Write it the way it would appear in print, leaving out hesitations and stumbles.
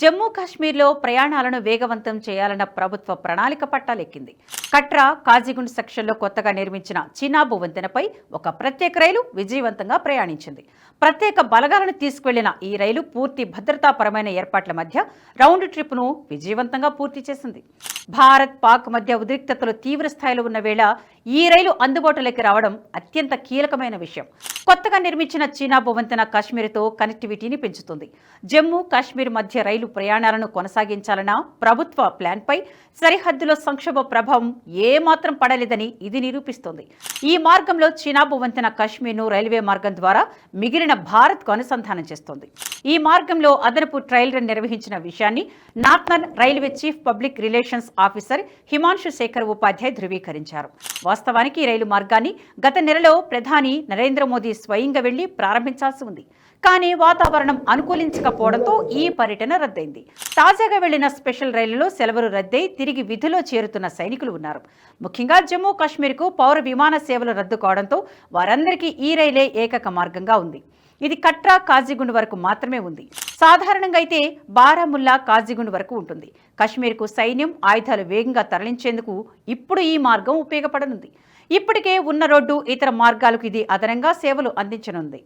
జమ్మూ కాశ్మీర్లో ప్రయాణాలను వేగవంతం చేయాలన్న ప్రభుత్వ ప్రణాళిక పట్టాలెక్కింది. కట్రా కాజీగుండ్ సెక్షన్లో కొత్తగా నిర్మించిన చినాబు వంతెనపై ఒక ప్రత్యేక రైలు విజయవంతంగా ప్రయాణించింది. ప్రత్యేక బలగాలను తీసుకువెళ్లిన ఈ రైలు పూర్తి భద్రతాపరమైన ఏర్పాట్ల మధ్య రౌండ్ ట్రిప్ను విజయవంతంగా పూర్తి చేసింది. భారత్ పాక్ మధ్య ఉద్రిక్తతలు తీవ్ర స్థాయిలో ఉన్న వేళ ఈ రైలు అందుబాటులోకి రావడం అత్యంత కీలకమైన విషయం. కొత్తగా నిర్మించిన చినాబు వంతెన కాశ్మీర్తో కనెక్టివిటీని పెంచుతుంది. జమ్మూ కాశ్మీర్ మధ్య రైలు ప్రయాణాలను కొనసాగించాలన్న ప్రభుత్వ ప్లాన్పై సరిహద్దులో సంక్షోభ ప్రభావం ఏమాత్రం పడలేదని ఇది నిరూపిస్తోంది. ఈ మార్గంలో చినాబు వంతెన కాశ్మీర్ను రైల్వే మార్గం ద్వారా మిగిలిన భారత్కు అనుసంధానం చేస్తోంది. ఈ మార్గంలో అదనపు ట్రయల్ రన్ నిర్వహించిన విషయాన్ని northern railway chief public relations officer Himanshu Shekhar Upadhyay ధృవీకరించారు. వాస్తవానికి ఈ రైలు మార్గాన్ని గత నెలలో ప్రధాని నరేంద్ర మోదీ స్వయంగా వెళ్లి ప్రారంభించాల్సి ఉంది. కానీ వాతావరణం అనుకూలించకపోవడంతో ఈ పర్యటన రద్దయింది. తాజాగా వెళ్లిన స్పెషల్ రైలులో సెలవులు రద్దై తిరిగి విధిలో చేరుతున్న సైనికులు ఉన్నారు. ముఖ్యంగా జమ్మూ కాశ్మీర్కు పౌర విమాన సేవలు రద్దు కావడంతో వారందరికీ ఈ రైలే ఏకైక మార్గంగా ఉంది. ఇది కట్రా కాజీగుండ్ వరకు మాత్రమే ఉంది. సాధారణంగా అయితే బారాముల్లా కాజీగుండ్ వరకు ఉంటుంది. కాశ్మీర్కు సైన్యం ఆయుధాలు వేగంగా తరలించేందుకు ఇప్పుడు ఈ మార్గం ఉపయోగపడనుంది. ఇప్పటికే ఉన్న రోడ్డు ఇతర మార్గాలకు ఇది అదనంగా సేవలు అందించనుంది.